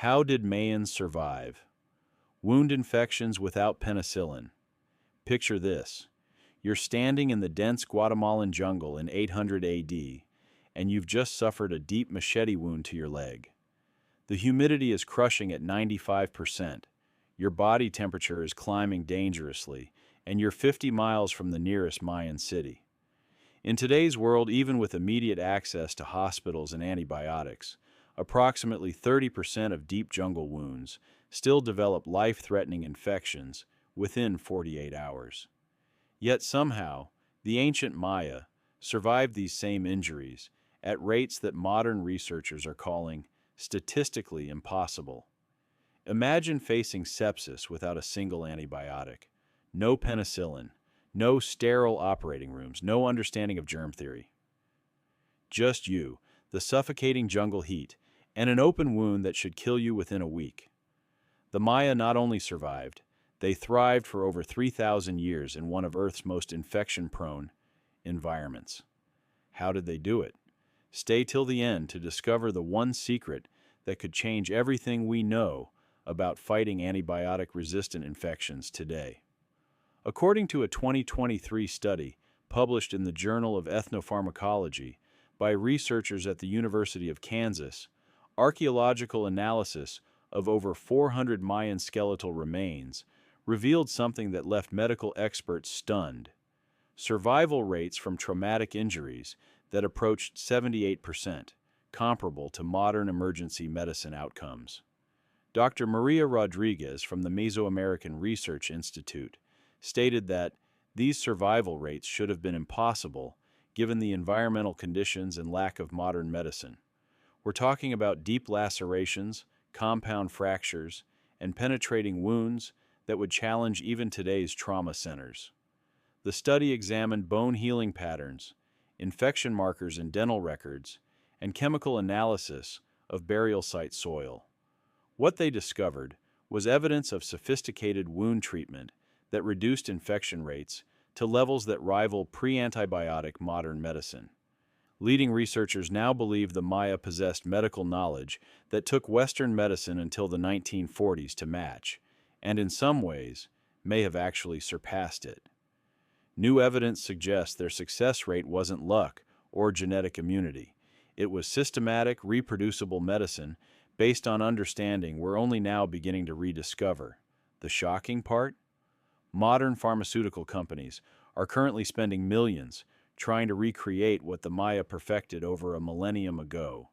How did Mayans survive? Wound infections without penicillin. Picture this. You're standing in the dense Guatemalan jungle in 800 AD, and you've just suffered a deep machete wound to your leg. The humidity is crushing at 95%. Your body temperature is climbing dangerously, and you're 50 miles from the nearest Mayan city. In today's world, even with immediate access to hospitals and antibiotics, approximately 30% of deep jungle wounds still develop life-threatening infections within 48 hours. Yet somehow, the ancient Maya survived these same injuries at rates that modern researchers are calling statistically impossible. Imagine facing sepsis without a single antibiotic, no penicillin, no sterile operating rooms, no understanding of germ theory. Just you, the suffocating jungle heat, and an open wound that should kill you within a week. The Maya not only survived, they thrived for over 3,000 years in one of Earth's most infection-prone environments. How did they do it? Stay till the end to discover the one secret that could change everything we know about fighting antibiotic-resistant infections today. According to a 2023 study published in the Journal of Ethnopharmacology by researchers at the University of Kansas, archaeological analysis of over 400 Mayan skeletal remains revealed something that left medical experts stunned. Survival rates from traumatic injuries that approached 78%, comparable to modern emergency medicine outcomes. Dr. Maria Rodriguez from the Mesoamerican Research Institute stated that these survival rates should have been impossible given the environmental conditions and lack of modern medicine. We're talking about deep lacerations, compound fractures, and penetrating wounds that would challenge even today's trauma centers. The study examined bone healing patterns, infection markers in dental records, and chemical analysis of burial site soil. What they discovered was evidence of sophisticated wound treatment that reduced infection rates to levels that rival pre-antibiotic modern medicine. Leading researchers now believe the Maya possessed medical knowledge that took Western medicine until the 1940s to match, and in some ways may have actually surpassed it. New evidence suggests their success rate wasn't luck or genetic immunity. It was systematic, reproducible medicine based on understanding we're only now beginning to rediscover. The shocking part? Modern pharmaceutical companies are currently spending millions trying to recreate what the Maya perfected over a millennium ago,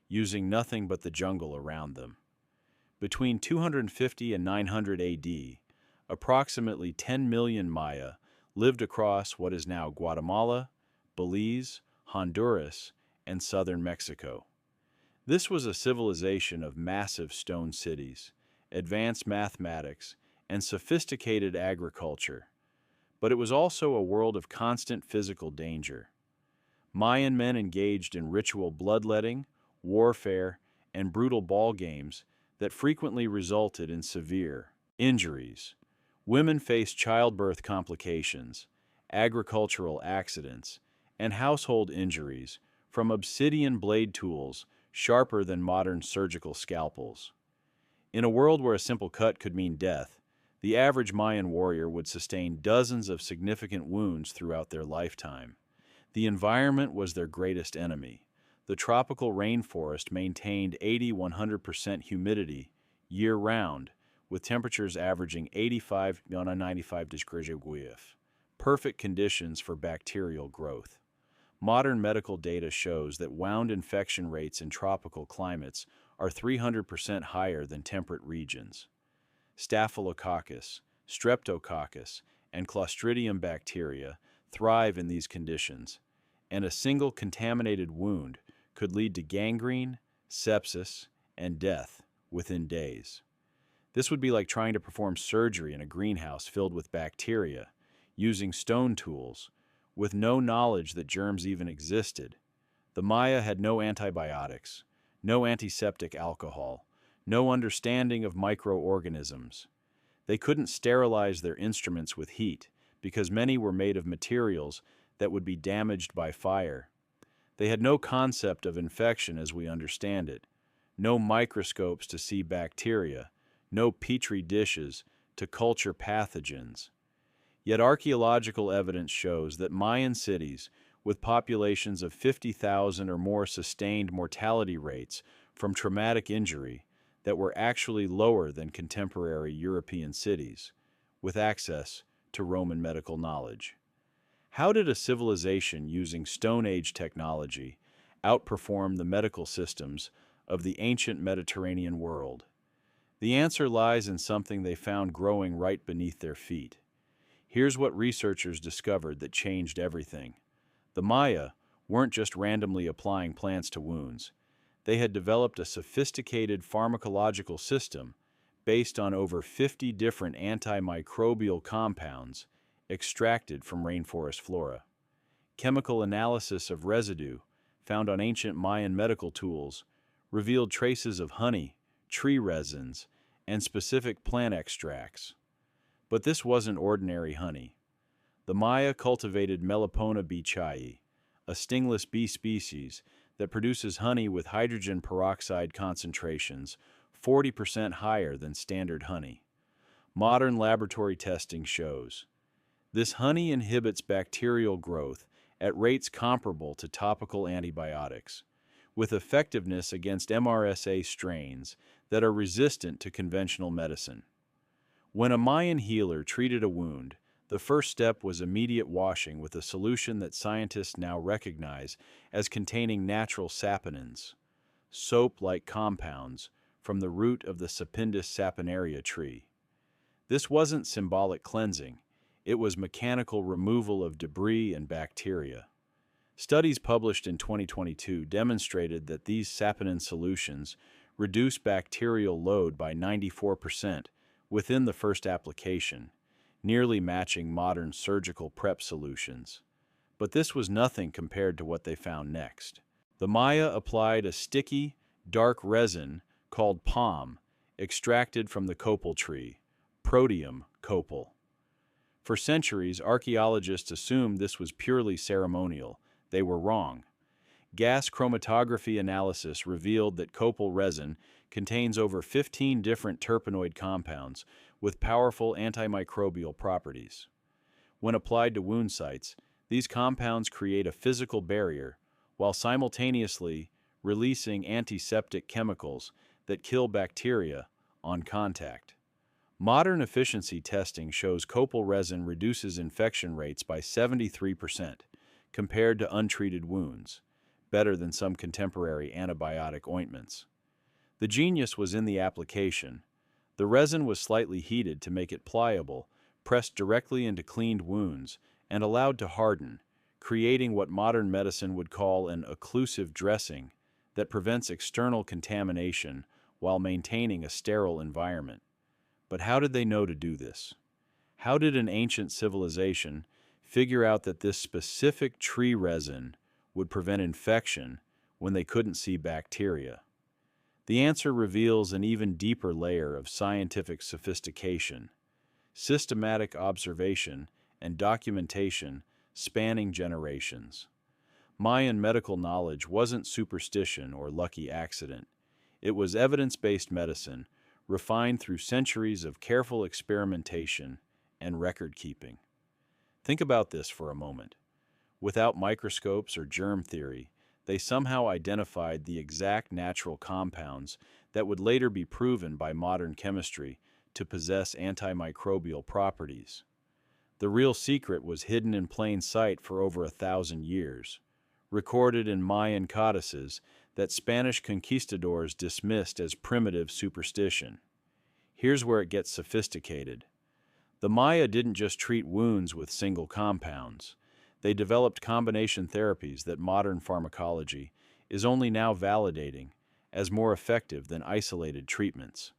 using nothing but the jungle around them. Between 250 and 900 AD, approximately 10 million Maya lived across what is now Guatemala, Belize, Honduras, and southern Mexico. This was a civilization of massive stone cities, advanced mathematics, and sophisticated agriculture. But it was also a world of constant physical danger. Mayan men engaged in ritual bloodletting, warfare, and brutal ball games that frequently resulted in severe injuries. Women faced childbirth complications, agricultural accidents, and household injuries from obsidian blade tools sharper than modern surgical scalpels. In a world where a simple cut could mean death, the average Mayan warrior would sustain dozens of significant wounds throughout their lifetime. The environment was their greatest enemy. The tropical rainforest maintained 80–100% humidity year-round, with temperatures averaging 85 to 95 degrees Celsius, perfect conditions for bacterial growth. Modern medical data shows that wound infection rates in tropical climates are 300% higher than temperate regions. Staphylococcus, Streptococcus, and Clostridium bacteria thrive in these conditions, and a single contaminated wound could lead to gangrene, sepsis, and death within days. This would be like trying to perform surgery in a greenhouse filled with bacteria, using stone tools, with no knowledge that germs even existed. The Maya had no antibiotics, no antiseptic alcohol, no understanding of microorganisms. They couldn't sterilize their instruments with heat because many were made of materials that would be damaged by fire. They had no concept of infection as we understand it, no microscopes to see bacteria, no petri dishes to culture pathogens. Yet archaeological evidence shows that Mayan cities, with populations of 50,000 or more, sustained mortality rates from traumatic injury that were actually lower than contemporary European cities, with access to Roman medical knowledge. How did a civilization using Stone Age technology outperform the medical systems of the ancient Mediterranean world? The answer lies in something they found growing right beneath their feet. Here's what researchers discovered that changed everything. The Maya weren't just randomly applying plants to wounds. They had developed a sophisticated pharmacological system based on over 50 different antimicrobial compounds extracted from rainforest flora. Chemical analysis of residue found on ancient Mayan medical tools revealed traces of honey, tree resins, and specific plant extracts. But this wasn't ordinary honey. The Maya cultivated Melipona beechaei, a stingless bee species that produces honey with hydrogen peroxide concentrations 40% higher than standard honey. Modern laboratory testing shows this honey inhibits bacterial growth at rates comparable to topical antibiotics, with effectiveness against MRSA strains that are resistant to conventional medicine. When a Mayan healer treated a wound, the first step was immediate washing with a solution that scientists now recognize as containing natural saponins, soap-like compounds from the root of the Sapindus saponaria tree. This wasn't symbolic cleansing, it was mechanical removal of debris and bacteria. Studies published in 2022 demonstrated that these saponin solutions reduce bacterial load by 94% within the first application, nearly matching modern surgical prep solutions. But this was nothing compared to what they found next. The Maya applied a sticky, dark resin called palm, extracted from the copal tree, Proteum copal. For centuries, archaeologists assumed this was purely ceremonial. They were wrong. Gas chromatography analysis revealed that copal resin contains over 15 different terpenoid compounds with powerful antimicrobial properties. When applied to wound sites, these compounds create a physical barrier while simultaneously releasing antiseptic chemicals that kill bacteria on contact. Modern efficiency testing shows copal resin reduces infection rates by 73% compared to untreated wounds, better than some contemporary antibiotic ointments. The genius was in the application. The resin was slightly heated to make it pliable, pressed directly into cleaned wounds, and allowed to harden, creating what modern medicine would call an occlusive dressing that prevents external contamination while maintaining a sterile environment. But how did they know to do this? How did an ancient civilization figure out that this specific tree resin would prevent infection when they couldn't see bacteria? The answer reveals an even deeper layer of scientific sophistication, systematic observation, and documentation spanning generations. Mayan medical knowledge wasn't superstition or lucky accident. It was evidence-based medicine, refined through centuries of careful experimentation and record-keeping. Think about this for a moment. Without microscopes or germ theory, they somehow identified the exact natural compounds that would later be proven by modern chemistry to possess antimicrobial properties. The real secret was hidden in plain sight for over 1,000 years, recorded in Mayan codices that Spanish conquistadors dismissed as primitive superstition. Here's where it gets sophisticated. The Maya didn't just treat wounds with single compounds. They developed combination therapies that modern pharmacology is only now validating as more effective than isolated treatments.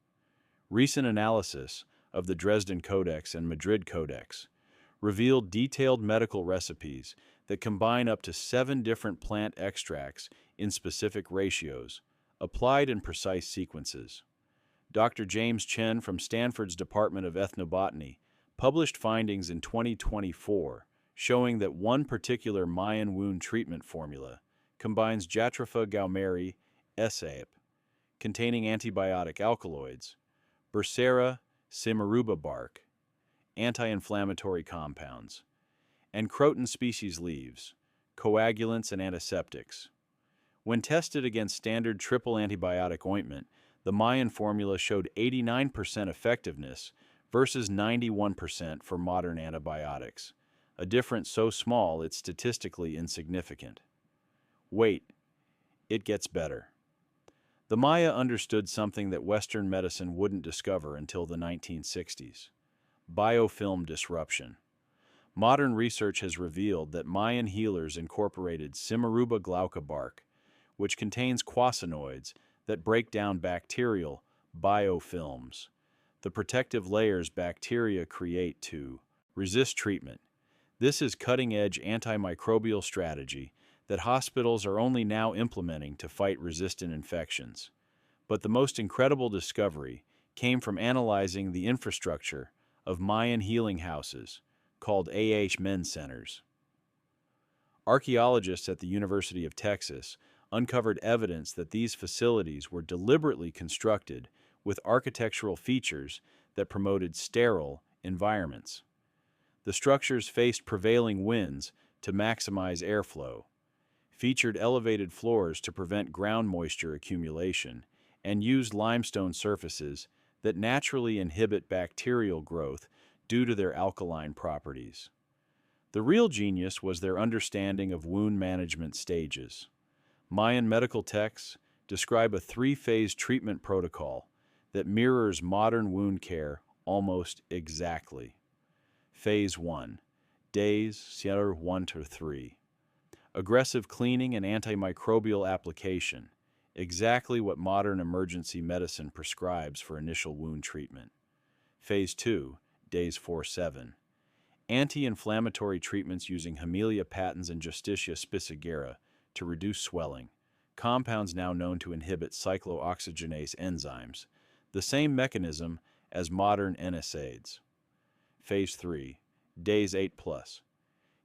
Recent analysis of the Dresden Codex and Madrid Codex revealed detailed medical recipes that combine up to 7 different plant extracts in specific ratios, applied in precise sequences. Dr. James Chen from Stanford's Department of Ethnobotany published findings in 2024 showing that one particular Mayan wound treatment formula combines Jatropha gaumeri sap, containing antibiotic alkaloids, Bursera cimaruba bark, anti-inflammatory compounds, and croton species leaves, coagulants and antiseptics. When tested against standard triple antibiotic ointment, the Mayan formula showed 89% effectiveness versus 91% for modern antibiotics, a difference so small it's statistically insignificant. Wait, it gets better. The Maya understood something that Western medicine wouldn't discover until the 1960s: biofilm disruption. Modern research has revealed that Mayan healers incorporated Cimaruba glauca bark, which contains quasinoids that break down bacterial biofilms, the protective layers bacteria create to resist treatment. This is cutting-edge antimicrobial strategy that hospitals are only now implementing to fight resistant infections. But the most incredible discovery came from analyzing the infrastructure of Mayan healing houses, called Men centers. Archaeologists at the University of Texas uncovered evidence that these facilities were deliberately constructed with architectural features that promoted sterile environments. The structures faced prevailing winds to maximize airflow, featured elevated floors to prevent ground moisture accumulation, and used limestone surfaces that naturally inhibit bacterial growth due to their alkaline properties. The real genius was their understanding of wound management stages. Mayan medical texts describe a three-phase treatment protocol that mirrors modern wound care almost exactly. Phase 1, days 1 to 3. Aggressive cleaning and antimicrobial application, exactly what modern emergency medicine prescribes for initial wound treatment. Phase 2, days 4-7. Anti-inflammatory treatments using Hamelia patens and Justitia spicigera to reduce swelling, compounds now known to inhibit cyclooxygenase enzymes, the same mechanism as modern NSAIDs. Phase 3, days 8+.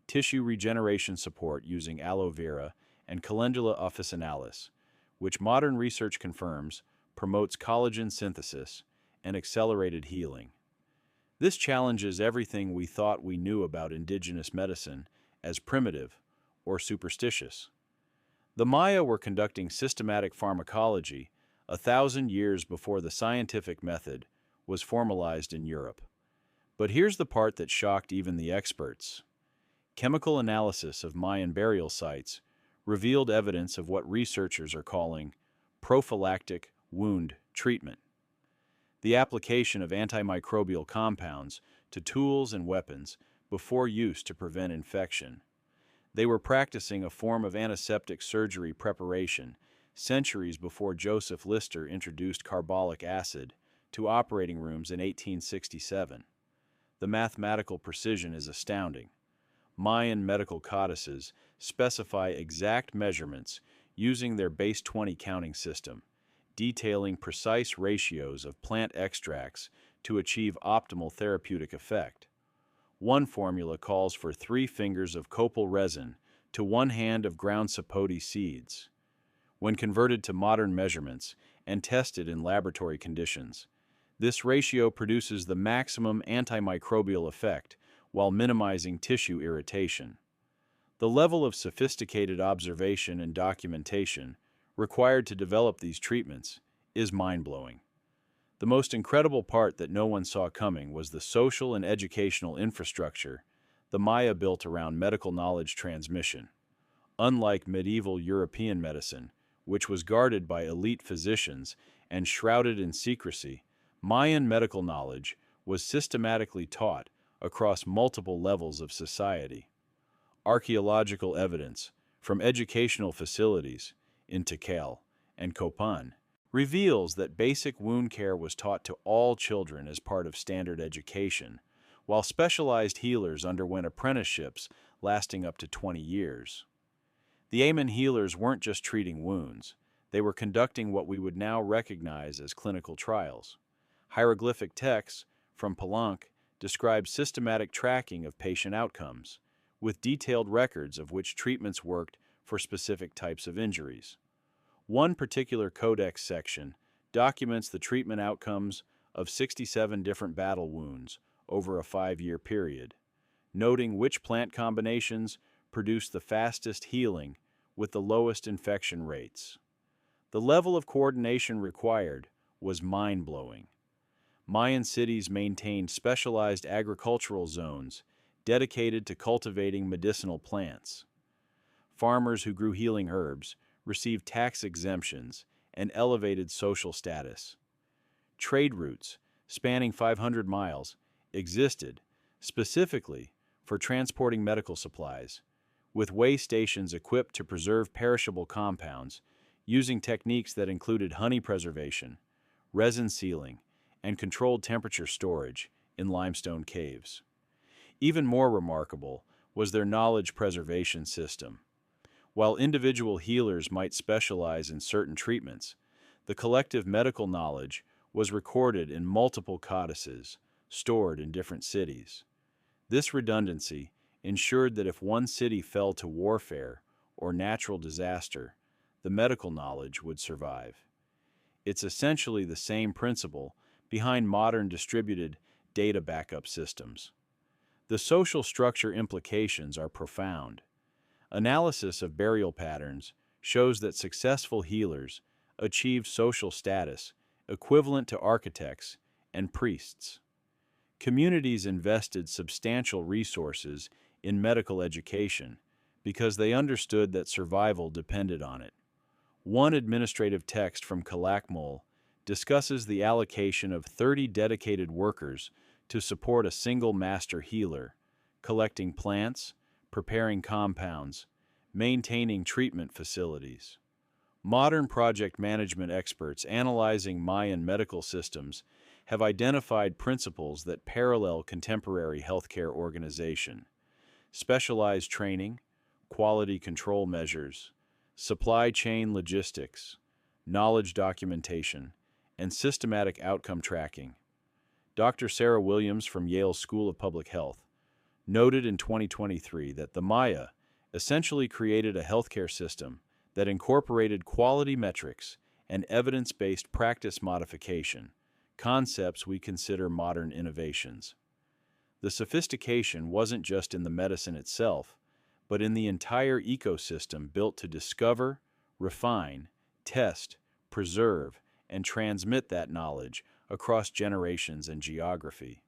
Tissue regeneration support using aloe vera and Calendula officinalis, which modern research confirms promotes collagen synthesis and accelerated healing. This challenges everything we thought we knew about indigenous medicine as primitive or superstitious. The Maya were conducting systematic pharmacology 1,000 years before the scientific method was formalized in Europe. But here's the part that shocked even the experts. Chemical analysis of Mayan burial sites revealed evidence of what researchers are calling prophylactic wound treatment, the application of antimicrobial compounds to tools and weapons before use to prevent infection. They were practicing a form of antiseptic surgery preparation centuries before Joseph Lister introduced carbolic acid to operating rooms in 1867. The mathematical precision is astounding. Mayan medical codices specify exact measurements using their base 20 counting system, detailing precise ratios of plant extracts to achieve optimal therapeutic effect. One formula calls for 3 fingers of copal resin to 1 hand of ground sapote seeds. When converted to modern measurements and tested in laboratory conditions, this ratio produces the maximum antimicrobial effect while minimizing tissue irritation. The level of sophisticated observation and documentation required to develop these treatments is mind-blowing. The most incredible part that no one saw coming was the social and educational infrastructure the Maya built around medical knowledge transmission. Unlike medieval European medicine, which was guarded by elite physicians and shrouded in secrecy, Mayan medical knowledge was systematically taught across multiple levels of society. Archaeological evidence from educational facilities in Tikal and Copan reveals that basic wound care was taught to all children as part of standard education, while specialized healers underwent apprenticeships lasting up to 20 years. The Amen healers weren't just treating wounds, they were conducting what we would now recognize as clinical trials. Hieroglyphic texts from Palenque describe systematic tracking of patient outcomes, with detailed records of which treatments worked for specific types of injuries. One particular codex section documents the treatment outcomes of 67 different battle wounds over a 5-year period, noting which plant combinations produce the fastest healing with the lowest infection rates. The level of coordination required was mind-blowing. Mayan cities maintained specialized agricultural zones dedicated to cultivating medicinal plants. Farmers who grew healing herbs received tax exemptions and elevated social status. Trade routes, spanning 500 miles, existed specifically for transporting medical supplies, with way stations equipped to preserve perishable compounds using techniques that included honey preservation, resin sealing, and controlled temperature storage in limestone caves. Even more remarkable was their knowledge preservation system. While individual healers might specialize in certain treatments, the collective medical knowledge was recorded in multiple codices stored in different cities. This redundancy ensured that if one city fell to warfare or natural disaster, the medical knowledge would survive. It's essentially the same principle behind modern distributed data backup systems. The social structure implications are profound. Analysis of burial patterns shows that successful healers achieved social status equivalent to architects and priests. Communities invested substantial resources in medical education because they understood that survival depended on it. One administrative text from Calakmul discusses the allocation of 30 dedicated workers to support a single master healer, collecting plants, preparing compounds, maintaining treatment facilities. Modern project management experts analyzing Mayan medical systems have identified principles that parallel contemporary healthcare organization: specialized training, quality control measures, supply chain logistics, knowledge documentation, and systematic outcome tracking. Dr. Sarah Williams from Yale School of Public Health noted in 2023 that the Maya essentially created a healthcare system that incorporated quality metrics and evidence-based practice modification, concepts we consider modern innovations. The sophistication wasn't just in the medicine itself, but in the entire ecosystem built to discover, refine, test, preserve, and transmit that knowledge across generations and geography.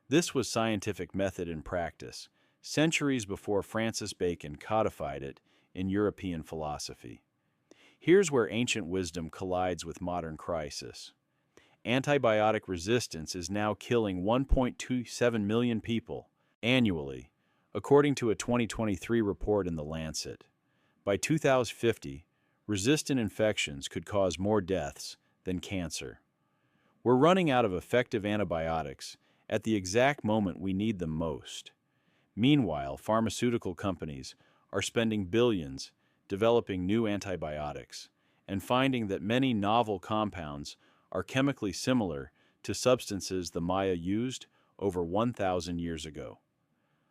This was scientific method in practice, centuries before Francis Bacon codified it in European philosophy. Here's where ancient wisdom collides with modern crisis. Antibiotic resistance is now killing 1.27 million people annually, according to a 2023 report in The Lancet. By 2050, resistant infections could cause more deaths than cancer. We're running out of effective antibiotics at the exact moment we need them most. Meanwhile, pharmaceutical companies are spending billions developing new antibiotics and finding that many novel compounds are chemically similar to substances the Maya used over 1,000 years ago.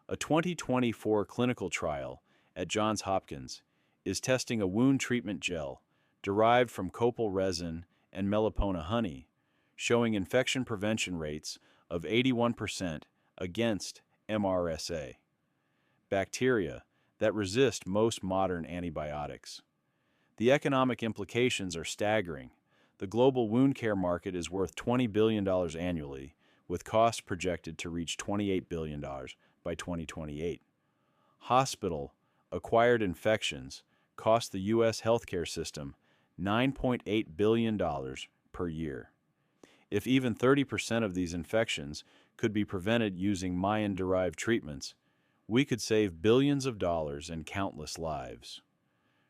A 2024 clinical trial at Johns Hopkins is testing a wound treatment gel derived from copal resin and melipona honey, showing infection prevention rates of 81% against MRSA, bacteria that resist most modern antibiotics. The economic implications are staggering. The global wound care market is worth $20 billion annually, with costs projected to reach $28 billion by 2028. Hospital-acquired infections cost the U.S. healthcare system $9.8 billion per year. If even 30% of these infections could be prevented using Mayan-derived treatments, we could save billions of dollars and countless lives.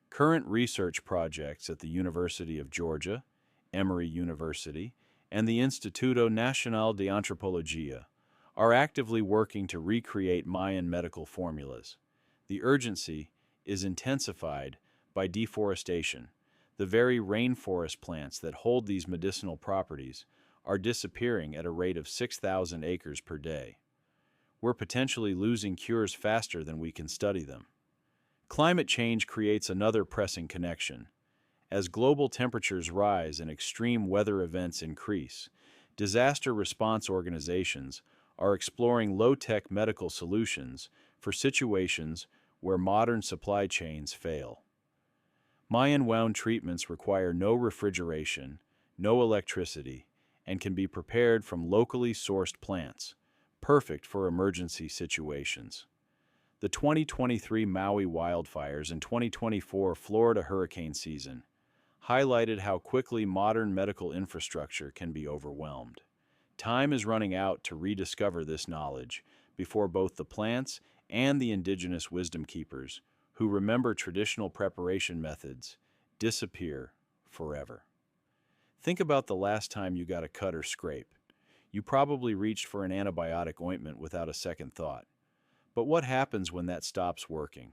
Current research projects at the University of Georgia, Emory University, and the Instituto Nacional de Antropología are actively working to recreate Mayan medical formulas. The urgency is intensified by deforestation. The very rainforest plants that hold these medicinal properties are disappearing at a rate of 6,000 acres per day. We're potentially losing cures faster than we can study them. Climate change creates another pressing connection. As global temperatures rise and extreme weather events increase, disaster response organizations are exploring low-tech medical solutions for situations where modern supply chains fail. Mayan wound treatments require no refrigeration, no electricity, and can be prepared from locally sourced plants, perfect for emergency situations. The 2023 Maui wildfires and 2024 Florida hurricane season highlighted how quickly modern medical infrastructure can be overwhelmed. Time is running out to rediscover this knowledge before both the plants and the indigenous wisdom keepers who remember traditional preparation methods disappear forever. Think about the last time you got a cut or scrape. You probably reached for an antibiotic ointment without a second thought. But what happens when that stops working?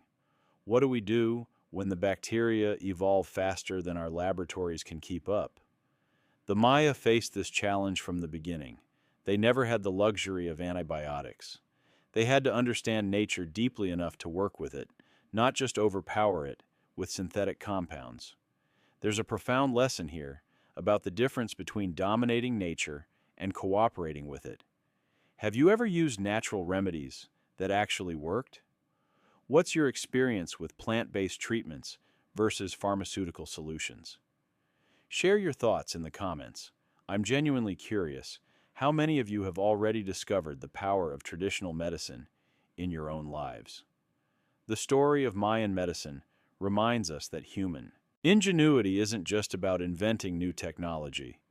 What do we do when the bacteria evolve faster than our laboratories can keep up? The Maya faced this challenge from the beginning. They never had the luxury of antibiotics. They had to understand nature deeply enough to work with it, not just overpower it with synthetic compounds. There's a profound lesson here about the difference between dominating nature and cooperating with it. Have you ever used natural remedies that actually worked? What's your experience with plant-based treatments versus pharmaceutical solutions? Share your thoughts in the comments. I'm genuinely curious how many of you have already discovered the power of traditional medicine in your own lives. The story of Mayan medicine reminds us that human ingenuity isn't just about inventing new technology.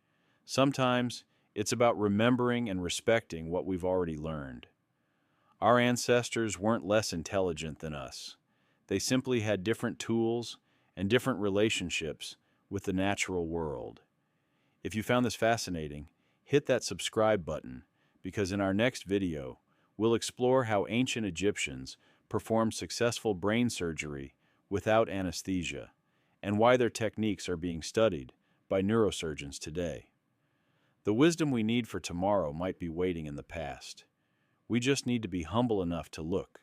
Sometimes it's about remembering and respecting what we've already learned. Our ancestors weren't less intelligent than us. They simply had different tools and different relationships with the natural world. If you found this fascinating, hit that subscribe button, because in our next video, we'll explore how ancient Egyptians performed successful brain surgery without anesthesia, and why their techniques are being studied by neurosurgeons today. The wisdom we need for tomorrow might be waiting in the past. We just need to be humble enough to look.